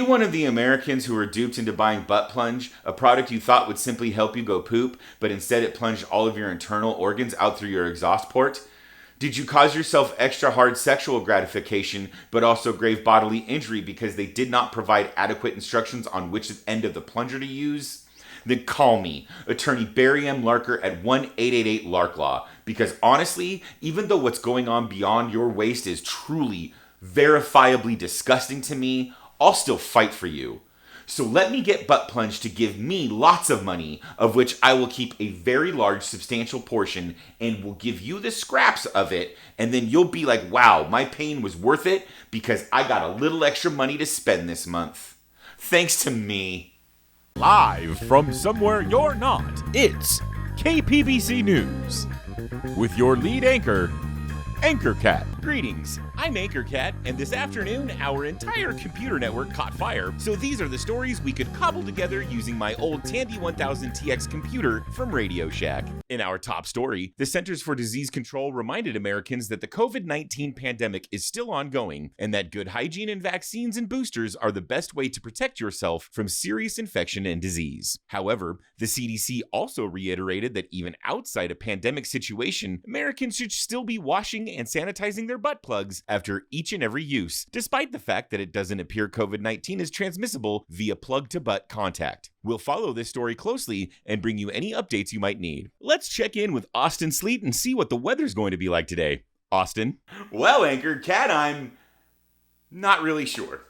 one of the Americans who were duped into buying butt plunge, a product you thought would simply help you go poop, but instead it plunged all of your internal organs out through your exhaust port? Did you cause yourself extra hard sexual gratification, but also grave bodily injury because they did not provide adequate instructions on which end of the plunger to use? Then call me, attorney Barry M. Larker at 1-888-LARK-LAW, because honestly, even though what's going on beyond your waist is truly, verifiably disgusting to me, I'll still fight for you. So let me get butt plunge to give me lots of money, of which I will keep a very large, substantial portion, and will give you the scraps of it, and then you'll be like, wow, my pain was worth it because I got a little extra money to spend this month. Thanks to me. Live from somewhere you're not, it's KPBC News with your lead anchor, Anchor Cat. Greetings, I'm Anchor Cat, and this afternoon our entire computer network caught fire, so these are the stories we could cobble together using my old Tandy 1000 TX computer from Radio Shack. In our top story, the Centers for Disease Control reminded Americans that the COVID-19 pandemic is still ongoing, and that good hygiene and vaccines and boosters are the best way to protect yourself from serious infection and disease. However, the CDC also reiterated that even outside a pandemic situation, Americans should still be washing and sanitizing their butt plugs after each and every use, despite the fact that it doesn't appear COVID-19 is transmissible via plug-to-butt contact. We'll follow this story closely and bring you any updates you might need. Let's check in with Austin Sleet and see what the weather's going to be like today. Austin? Well, Anchor Cat, I'm not really sure.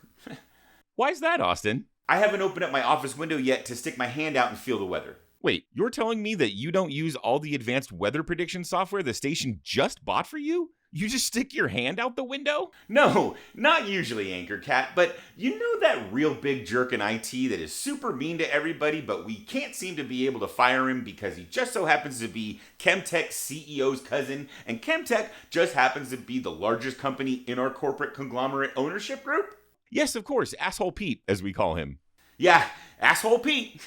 Why's that, Austin? I haven't opened up my office window yet to stick my hand out and feel the weather. Wait, you're telling me that you don't use all the advanced weather prediction software the station just bought for you? You just stick your hand out the window? No, not usually, Anchor Cat, but you know that real big jerk in IT that is super mean to everybody, but we can't seem to be able to fire him because he just so happens to be Chemtech's CEO's cousin, and Chemtech just happens to be the largest company in our corporate conglomerate ownership group? Yes, of course, Asshole Pete, as we call him. Yeah, Asshole Pete.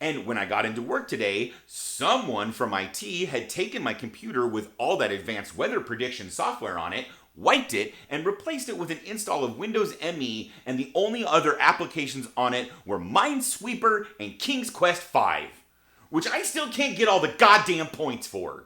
And when I got into work today, someone from IT had taken my computer with all that advanced weather prediction software on it, wiped it, and replaced it with an install of Windows ME, and the only other applications on it were Minesweeper and King's Quest V, which I still can't get all the goddamn points for.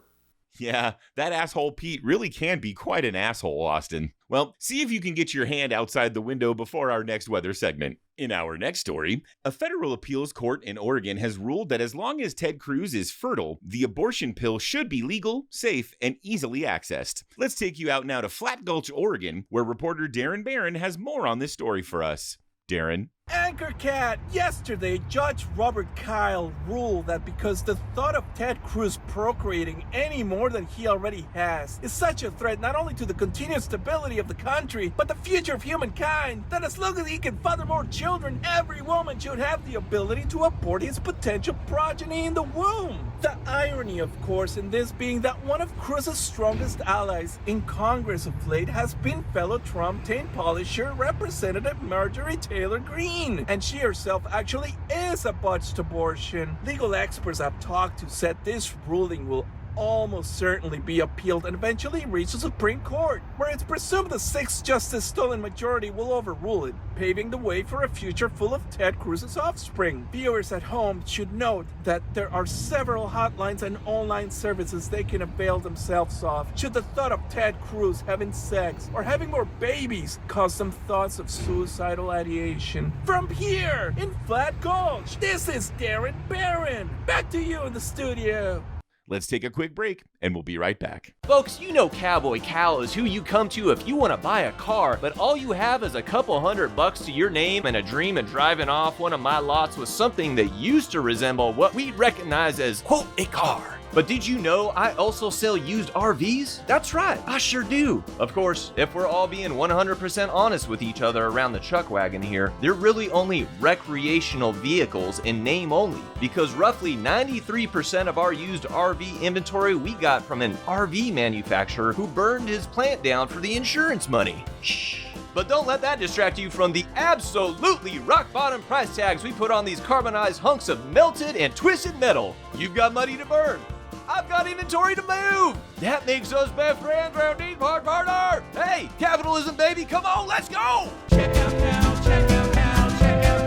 Yeah, that Asshole Pete really can be quite an asshole, Austin. Well, see if you can get your hand outside the window before our next weather segment. In our next story, a federal appeals court in Oregon has ruled that as long as Ted Cruz is fertile, the abortion pill should be legal, safe, and easily accessed. Let's take you out now to Flat Gulch, Oregon, where reporter Darren Barron has more on this story for us. Darren? Anchor Cat, yesterday Judge Robert Kyle ruled that because the thought of Ted Cruz procreating any more than he already has is such a threat not only to the continued stability of the country, but the future of humankind, that as long as he can father more children, every woman should have the ability to abort his potential progeny in the womb. The irony, of course, in this being that one of Cruz's strongest allies in Congress of late has been fellow Trump taint polisher Representative Marjorie Taylor Greene. And she herself actually is a botched abortion. Legal experts I've talked to said this ruling will almost certainly be appealed and eventually reach the Supreme Court, where it's presumed the 6-justice stolen majority will overrule it, paving the way for a future full of Ted Cruz's offspring. Viewers at home should note that there are several hotlines and online services they can avail themselves of should the thought of Ted Cruz having sex or having more babies cause them thoughts of suicidal ideation. From here in Flat Gulch, this is Darren Barron. Back to you in the studio. Let's take a quick break, and we'll be right back. Folks, you know Cowboy Cal is who you come to if you want to buy a car, but all you have is a couple $100 to your name and a dream of driving off one of my lots with something that used to resemble what we recognize as, quote, a car. But did you know I also sell used RVs? That's right, I sure do. Of course, if we're all being 100% honest with each other around the chuck wagon here, they're really only recreational vehicles in name only, because roughly 93% of our used RV inventory we got from an RV manufacturer who burned his plant down for the insurance money. Shh. But don't let that distract you from the absolutely rock-bottom price tags we put on these carbonized hunks of melted and twisted metal. You've got money to burn. I've got inventory to move. That makes us best friends round Deep Hard Partner. Hey, capitalism, baby, come on, let's go. Check out now, check out now, check out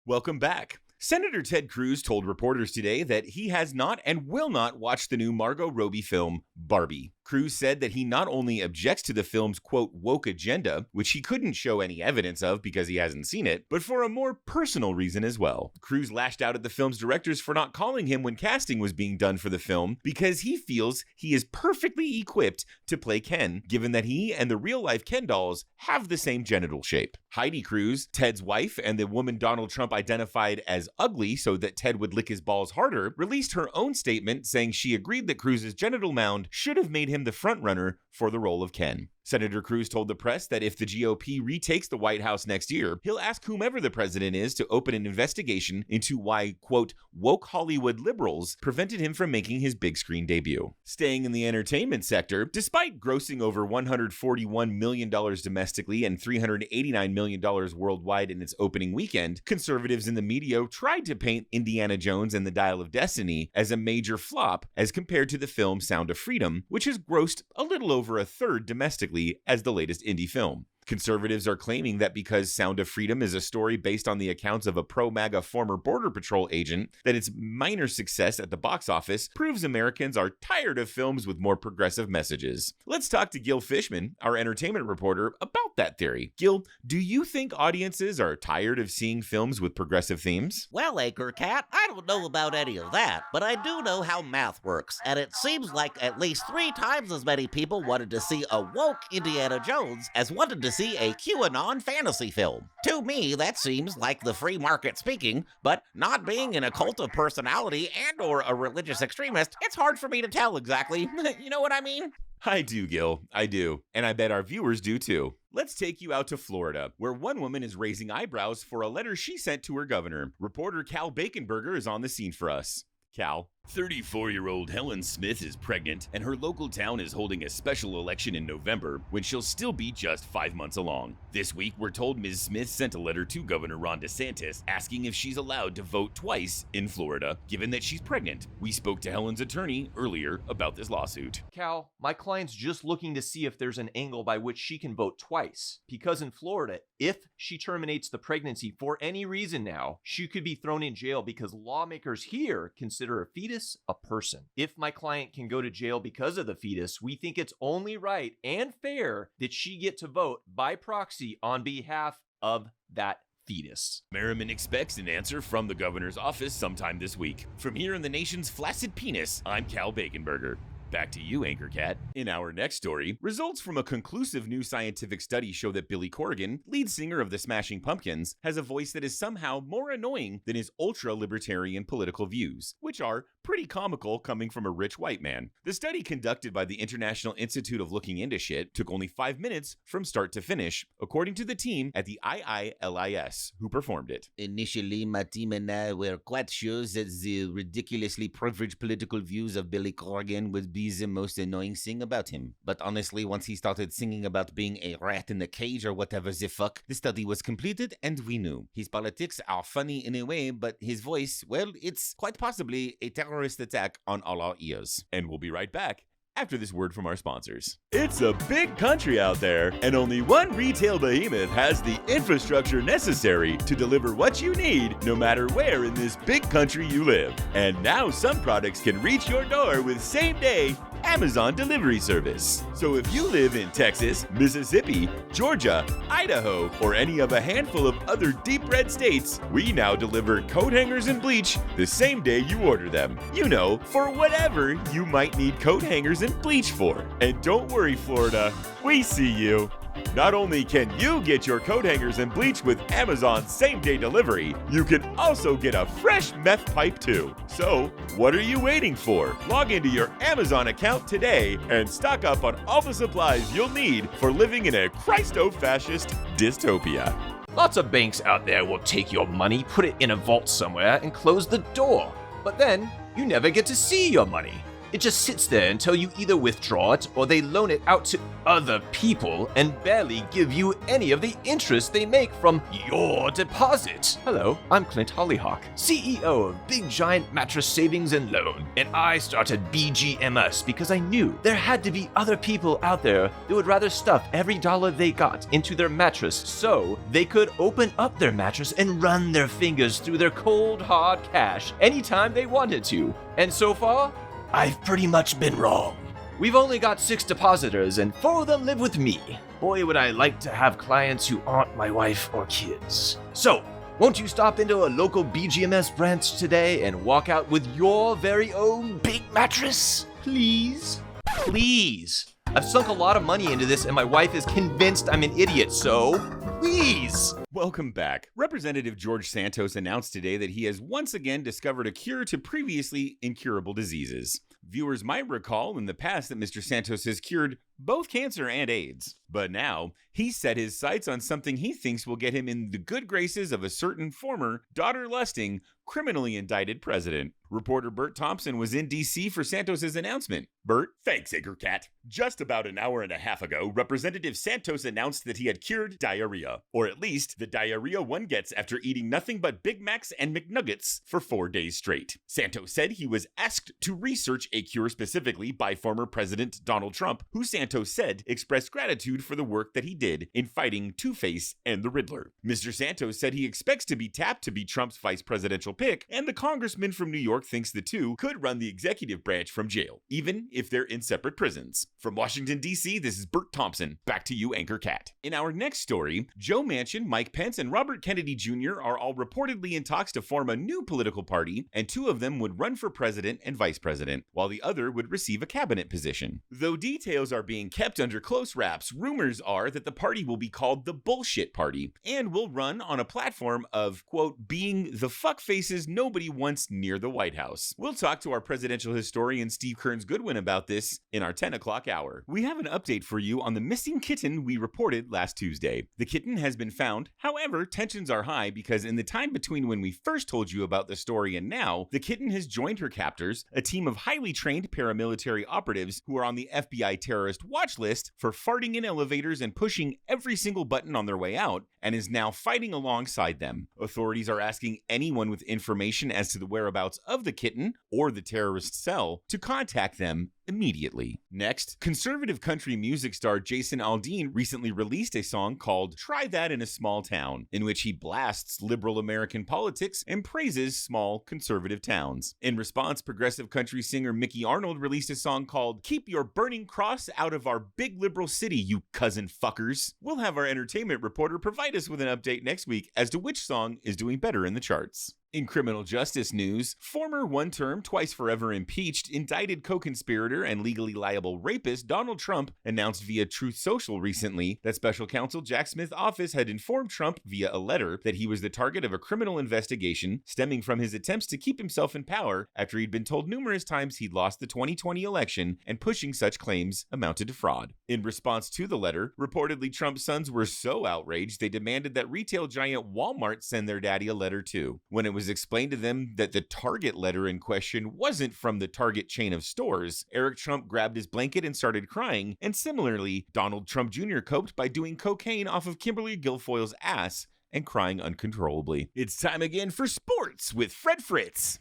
Welcome back. Senator Ted Cruz told reporters today that he has not and will not watch the new Margot Robbie film, Barbie. Cruz said that he not only objects to the film's, quote, woke agenda, which he couldn't show any evidence of because he hasn't seen it, but for a more personal reason as well. Cruz lashed out at the film's directors for not calling him when casting was being done for the film because he feels he is perfectly equipped to play Ken, given that he and the real-life Ken dolls have the same genital shape. Heidi Cruz, Ted's wife and the woman Donald Trump identified as ugly so that Ted would lick his balls harder, released her own statement saying she agreed that Cruz's genital mound should have made him the frontrunner for the role of Ken. Senator Cruz told the press that if the GOP retakes the White House next year, he'll ask whomever the president is to open an investigation into why, quote, woke Hollywood liberals prevented him from making his big screen debut. Staying in the entertainment sector, despite grossing over $141 million domestically and $389 million worldwide in its opening weekend, conservatives in the media tried to paint Indiana Jones and the Dial of Destiny as a major flop as compared to the film Sound of Freedom, which has grossed a little over a third domestically as the latest indie film. Conservatives are claiming that because Sound of Freedom is a story based on the accounts of a pro-MAGA former Border Patrol agent, that its minor success at the box office proves Americans are tired of films with more progressive messages. Let's talk to Gil Fishman, our entertainment reporter, about that theory. Gil, do you think audiences are tired of seeing films with progressive themes? Well, Anchor Cat, I don't know about any of that, but I do know how math works, and it seems like at least 3 times as many people wanted to see a woke Indiana Jones as wanted to see a QAnon fantasy film. To me, that seems like the free market speaking, but not being in a cult of personality and or a religious extremist, it's hard for me to tell exactly. You know what I mean? I do, Gil. I do. And I bet our viewers do too. Let's take you out to Florida, where one woman is raising eyebrows for a letter she sent to her governor. Reporter Cal Baconberger is on the scene for us. Cal. 34-year-old Helen Smith is pregnant, and her local town is holding a special election in November when she'll still be just 5 months along. This week, we're told Ms. Smith sent a letter to Governor Ron DeSantis asking if she's allowed to vote twice in Florida, given that she's pregnant. We spoke to Helen's attorney earlier about this lawsuit. Cal, my client's just looking to see if there's an angle by which she can vote twice. Because in Florida, if she terminates the pregnancy for any reason now, she could be thrown in jail because lawmakers here consider a fetus a person. If my client can go to jail because of the fetus, we think it's only right and fair that she get to vote by proxy on behalf of that fetus. Merriman expects an answer from the governor's office sometime this week. From here in the nation's flaccid penis, I'm Cal Baconberger. Back to you, Anchor Cat. In our next story, results from a conclusive new scientific study show that Billy Corgan, lead singer of the Smashing Pumpkins, has a voice that is somehow more annoying than his ultra-libertarian political views, which are pretty comical coming from a rich white man. The study, conducted by the International Institute of Looking Into Shit, took only 5 minutes from start to finish, according to the team at the IILIS who performed it. Initially, my team and I were quite sure that the ridiculously privileged political views of Billy Corgan would be the most annoying thing about him. But honestly, once he started singing about being a rat in a cage or whatever the fuck, the study was completed and we knew. His politics are funny in a way, but his voice, well, it's quite possibly a terrorist attack on all our ears. And we'll be right back after this word from our sponsors. It's a big country out there, and only one retail behemoth has the infrastructure necessary to deliver what you need, no matter where in this big country you live. And now some products can reach your door with same-day Amazon delivery service. So if you live in Texas, Mississippi, Georgia, Idaho, or any of a handful of other deep red states, we now deliver coat hangers and bleach the same day you order them. You know, for whatever you might need coat hangers and bleach for. And don't worry, Florida, we see you. Not only can you get your coat hangers and bleach with Amazon same-day delivery, you can also get a fresh meth pipe too. So, what are you waiting for? Log into your Amazon account today and stock up on all the supplies you'll need for living in a Christo-fascist dystopia. Lots of banks out there will take your money, put it in a vault somewhere, and close the door. But then, you never get to see your money. It just sits there until you either withdraw it or they loan it out to other people and barely give you any of the interest they make from your deposit. Hello, I'm Clint Hollyhock, CEO of Big Giant Mattress Savings and Loan, and I started BGMS because I knew there had to be other people out there that would rather stuff every dollar they got into their mattress so they could open up their mattress and run their fingers through their cold, hard cash anytime they wanted to. And so far, I've pretty much been wrong. We've only got 6 depositors, and 4 of them live with me. Boy, would I like to have clients who aren't my wife or kids. So, won't you stop into a local BGMS branch today and walk out with your very own big mattress? Please? Please. I've sunk a lot of money into this, and my wife is convinced I'm an idiot, so please. Welcome back. Representative George Santos announced today that he has once again discovered a cure to previously incurable diseases. Viewers might recall in the past that Mr. Santos has cured both cancer and AIDS. But now, he's set his sights on something he thinks will get him in the good graces of a certain former, daughter-lusting, criminally indicted president. Reporter Bert Thompson was in D.C. for Santos' announcement. Bert? Thanks, Anchor Cat. Just about an hour and a half ago, Representative Santos announced that he had cured diarrhea. Or at least, the diarrhea one gets after eating nothing but Big Macs and McNuggets for 4 days straight. Santos said he was asked to research a cure specifically by former President Donald Trump, who Santos said expressed gratitude for the work that he did in fighting Two-Face and the Riddler. Mr. Santos said he expects to be tapped to be Trump's vice presidential pick, and the congressman from New York thinks the two could run the executive branch from jail, even if they're in separate prisons. From Washington, D.C., this is Bert Thompson. Back to you, Anchor Cat. In our next story, Joe Manchin, Mike Pence, and Robert Kennedy Jr. are all reportedly in talks to form a new political party, and 2 of them would run for president and vice president, while the other would receive a cabinet position. Though details are being kept under close wraps, rumors are that the party will be called the Bullshit Party, and will run on a platform of, quote, being the fuckfaces nobody wants near the White House. We'll talk to our presidential historian Steve Kearns-Goodwin about this in our 10 o'clock hour. We have an update for you on the missing kitten we reported last Tuesday. The kitten has been found. However, tensions are high because in the time between when we first told you about the story and now, the kitten has joined her captors, a team of highly trained paramilitary operatives who are on the FBI terrorist watch list for farting in elevators and pushing every single button on their way out, and is now fighting alongside them. Authorities are asking anyone with information as to the whereabouts of the kitten or the terrorist cell to contact them immediately. Next, conservative country music star Jason Aldean recently released a song called Try That in a Small Town, in which he blasts liberal American politics and praises small conservative towns. In response, progressive country singer Mickey Arnold released a song called Keep Your Burning Cross Out of Our Big Liberal City, You Cousin Fuckers. We'll have our entertainment reporter provide us with an update next week as to which song is doing better in the charts. In criminal justice news, former one-term, twice-forever impeached, indicted co-conspirator and legally liable rapist Donald Trump announced via Truth Social recently that special counsel Jack Smith's office had informed Trump via a letter that he was the target of a criminal investigation stemming from his attempts to keep himself in power after he'd been told numerous times he'd lost the 2020 election, and pushing such claims amounted to fraud. In response to the letter, reportedly Trump's sons were so outraged they demanded that retail giant Walmart send their daddy a letter too. When it was explained to them that the Target letter in question wasn't from the Target chain of stores, Eric Trump grabbed his blanket and started crying, and similarly, Donald Trump Jr. coped by doing cocaine off of Kimberly Guilfoyle's ass and crying uncontrollably. It's time again for sports with Fred Fritz.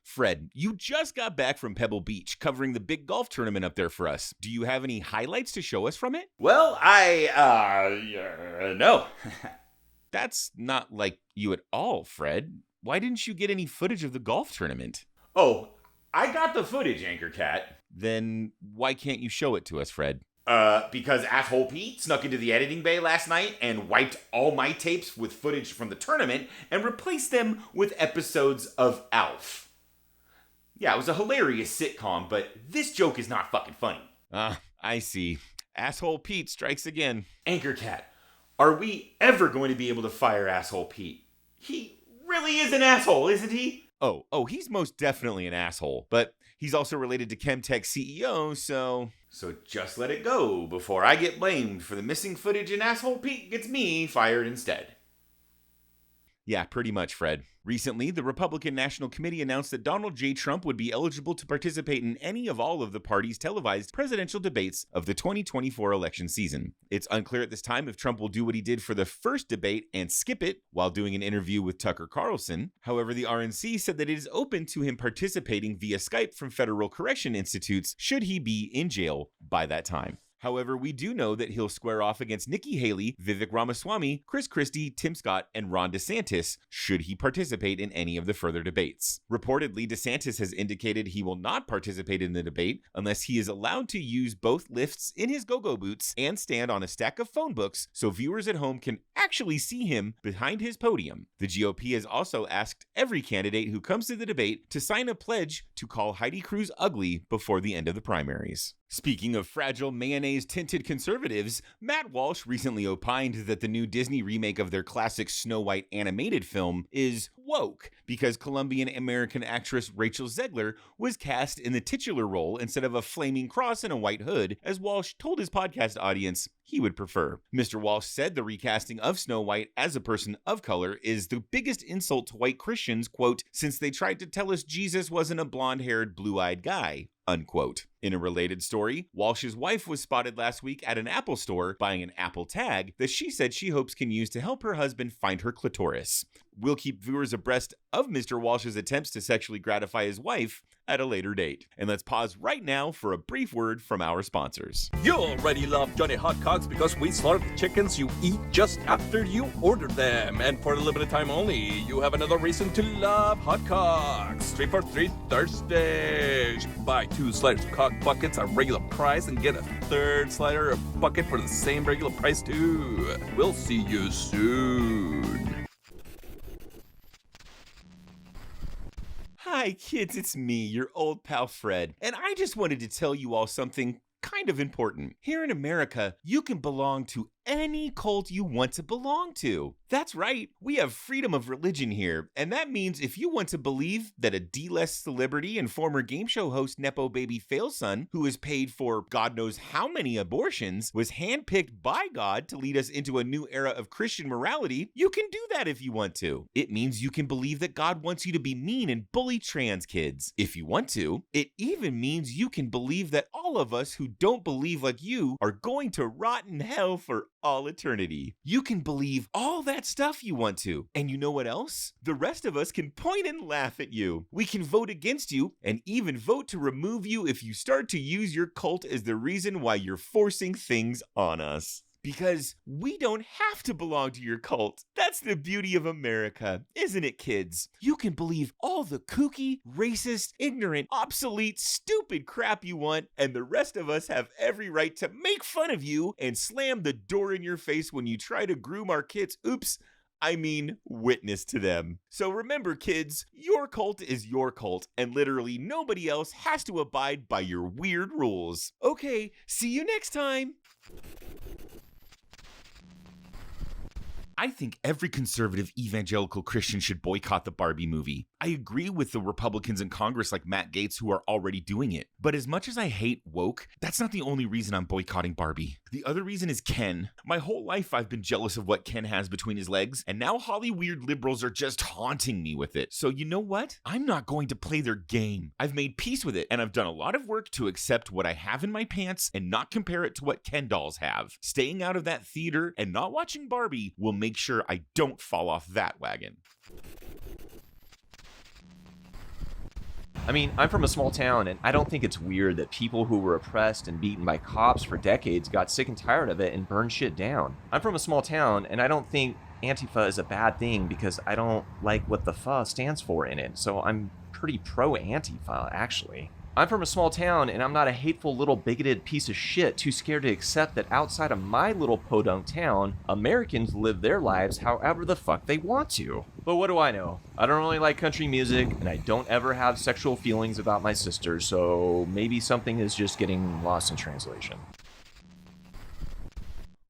Fred, you just got back from Pebble Beach covering the big golf tournament up there for us. Do you have any highlights to show us from it? Well, no. That's not like you at all, Fred. Why didn't you get any footage of the golf tournament? Oh, I got the footage, Anchor Cat. Then why can't you show it to us, Fred? Because Asshole Pete snuck into the editing bay last night and wiped all my tapes with footage from the tournament and replaced them with episodes of Alf. Yeah, it was a hilarious sitcom, but this joke is not fucking funny. I see. Asshole Pete strikes again. Anchor Cat, are we ever going to be able to fire Asshole Pete? He really is an asshole, isn't he? Oh, he's most definitely an asshole, but he's also related to Chemtech CEO, so... So just let it go before I get blamed for the missing footage and asshole Pete gets me fired instead. Yeah, pretty much, Fred. Recently, the Republican National Committee announced that Donald J. Trump would be eligible to participate in any of all of the party's televised presidential debates of the 2024 election season. It's unclear at this time if Trump will do what he did for the first debate and skip it while doing an interview with Tucker Carlson. However, the RNC said that it is open to him participating via Skype from federal correction institutes should he be in jail by that time. However, we do know that he'll square off against Nikki Haley, Vivek Ramaswamy, Chris Christie, Tim Scott, and Ron DeSantis should he participate in any of the further debates. Reportedly, DeSantis has indicated he will not participate in the debate unless he is allowed to use both lifts in his go-go boots and stand on a stack of phone books so viewers at home can actually see him behind his podium. The GOP has also asked every candidate who comes to the debate to sign a pledge to call Heidi Cruz ugly before the end of the primaries. Speaking of fragile mayonnaise-tinted conservatives, Matt Walsh recently opined that the new Disney remake of their classic Snow White animated film is woke because Colombian-American actress Rachel Zegler was cast in the titular role instead of a flaming cross and a white hood, as Walsh told his podcast audience he would prefer. Mr. Walsh said the recasting of Snow White as a person of color is the biggest insult to white Christians, quote, since they tried to tell us Jesus wasn't a blonde-haired, blue-eyed guy, unquote. In a related story, Walsh's wife was spotted last week at an Apple store buying an Apple tag that she said she hopes can use to help her husband find her clitoris. We'll keep viewers abreast of Mr. Walsh's attempts to sexually gratify his wife at a later date. And let's pause right now for a brief word from our sponsors. You already love Johnny Hot Cogs because we slaughter the chickens you eat just after you order them. And for a limited time only, you have another reason to love Hot Cogs. 3 for $3 Thursdays. Buy 2 sliders of Cog buckets at regular price and get a 3rd slider of bucket for the same regular price too. We'll see you soon. Hi kids, it's me, your old pal Fred, and I just wanted to tell you all something kind of important. Here in America, you can belong to any cult you want to belong to. That's right, we have freedom of religion here, and that means if you want to believe that a D-list celebrity and former game show host Nepo Baby Failson, who is paid for God knows how many abortions, was handpicked by God to lead us into a new era of Christian morality, you can do that if you want to. It means you can believe that God wants you to be mean and bully trans kids, if you want to. It even means you can believe that all of us who don't believe like you are going to rot in hell for all eternity. You can believe all that stuff you want to. And you know what else? The rest of us can point and laugh at you. We can vote against you and even vote to remove you if you start to use your cult as the reason why you're forcing things on us. Because we don't have to belong to your cult. That's the beauty of America, isn't it, kids? You can believe all the kooky, racist, ignorant, obsolete, stupid crap you want, and the rest of us have every right to make fun of you and slam the door in your face when you try to groom our kids. Oops. I mean, witness to them. So remember, kids, your cult is your cult, and literally nobody else has to abide by your weird rules. Okay, see you next time. I think every conservative evangelical Christian should boycott the Barbie movie. I agree with the Republicans in Congress like Matt Gaetz who are already doing it. But as much as I hate woke, that's not the only reason I'm boycotting Barbie. The other reason is Ken. My whole life I've been jealous of what Ken has between his legs, and now Holly weird liberals are just haunting me with it. So you know what? I'm not going to play their game. I've made peace with it, and I've done a lot of work to accept what I have in my pants and not compare it to what Ken dolls have. Staying out of that theater and not watching Barbie will make sure I don't fall off that wagon. I mean, I'm from a small town, and I don't think it's weird that people who were oppressed and beaten by cops for decades got sick and tired of it and burned shit down. I'm from a small town, and I don't think Antifa is a bad thing because I don't like what the FA stands for in it, so I'm pretty pro-Antifa, actually. I'm from a small town, and I'm not a hateful little bigoted piece of shit too scared to accept that outside of my little podunk town, Americans live their lives however the fuck they want to. But what do I know? I don't really like country music, and I don't ever have sexual feelings about my sister, so maybe something is just getting lost in translation.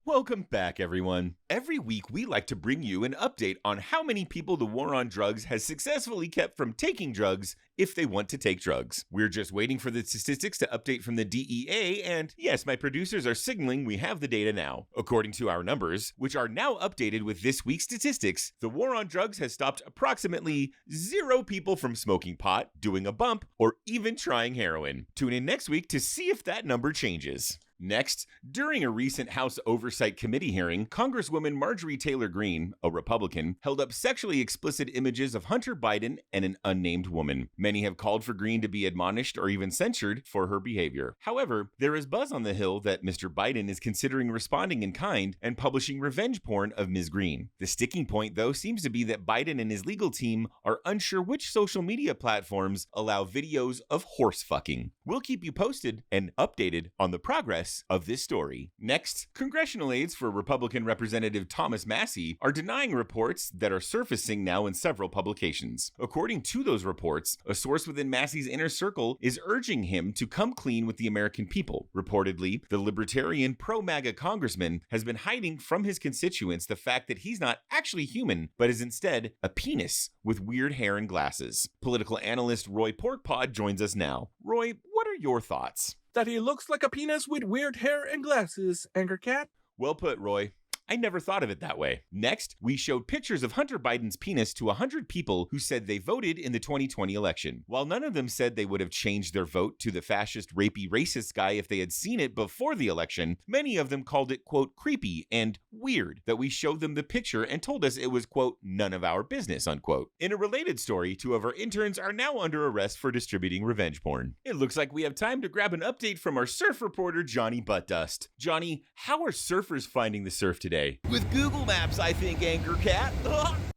Welcome back, everyone. Every week, we like to bring you an update on how many people the war on drugs has successfully kept from taking drugs if they want to take drugs. We're just waiting for the statistics to update from the DEA, and yes, my producers are signaling we have the data now. According to our numbers, which are now updated with this week's statistics, the war on drugs has stopped approximately 0 people from smoking pot, doing a bump, or even trying heroin. Tune in next week to see if that number changes. Next, during a recent House Oversight Committee hearing, Congresswoman Marjorie Taylor Greene, a Republican, held up sexually explicit images of Hunter Biden and an unnamed woman. Many have called for Greene to be admonished or even censured for her behavior. However, there is buzz on the Hill that Mr. Biden is considering responding in kind and publishing revenge porn of Ms. Greene. The sticking point, though, seems to be that Biden and his legal team are unsure which social media platforms allow videos of horse fucking. We'll keep you posted and updated on the progress of this story. Next, congressional aides for Republican Representative Thomas Massie are denying reports that are surfacing now in several publications. According to those reports, a source within Massie's inner circle is urging him to come clean with the American people. Reportedly, the libertarian pro-MAGA congressman has been hiding from his constituents the fact that he's not actually human, but is instead a penis with weird hair and glasses. Political analyst Roy Porkpod joins us now. Roy, what are your thoughts? That he looks like a penis with weird hair and glasses, Anchor Cat. Well put, Roy. I never thought of it that way. Next, we showed pictures of Hunter Biden's penis to 100 people who said they voted in the 2020 election. While none of them said they would have changed their vote to the fascist, rapey, racist guy if they had seen it before the election, many of them called it, quote, creepy and weird that we showed them the picture and told us it was, quote, none of our business, unquote. In a related story, 2 of our interns are now under arrest for distributing revenge porn. It looks like we have time to grab an update from our surf reporter, Johnny Buttdust. Johnny, how are surfers finding the surf today? With Google Maps, I think, Anchor Cat.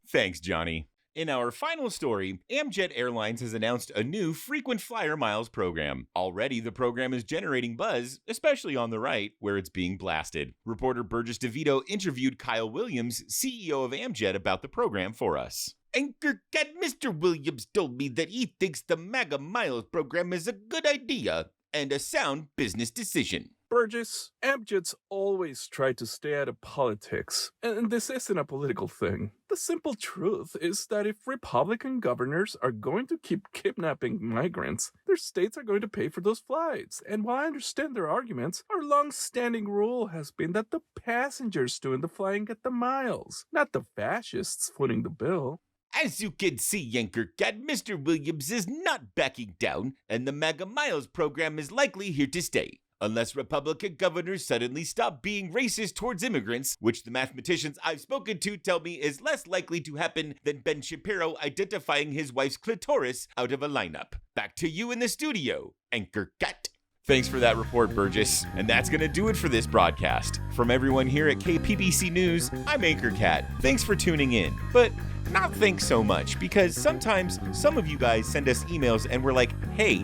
Thanks, Johnny. In our final story, Amjet Airlines has announced a new frequent flyer miles program. Already, the program is generating buzz, especially on the right, where it's being blasted. Reporter Burgess DeVito interviewed Kyle Williams, CEO of Amjet, about the program for us. Anchor Cat, Mr. Williams told me that he thinks the Mega Miles program is a good idea and a sound business decision. Burgess, Amjet's always tried to stay out of politics, and this isn't a political thing. The simple truth is that if Republican governors are going to keep kidnapping migrants, their states are going to pay for those flights. And while I understand their arguments, our long-standing rule has been that the passengers doing the flying get the miles, not the fascists footing the bill. As you can see, Anchor Cat, Mr. Williams is not backing down, and the Mega Miles program is likely here to stay. Unless Republican governors suddenly stop being racist towards immigrants, which the mathematicians I've spoken to tell me is less likely to happen than Ben Shapiro identifying his wife's clitoris out of a lineup. Back to you in the studio, Anchor Cat. Thanks for that report, Burgess. And that's going to do it for this broadcast. From everyone here at KPBC News, I'm Anchor Cat. Thanks for tuning in. But not thanks so much, because sometimes some of you guys send us emails and we're like, hey,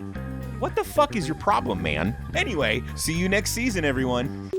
what the fuck is your problem, man? Anyway, see you next season, everyone.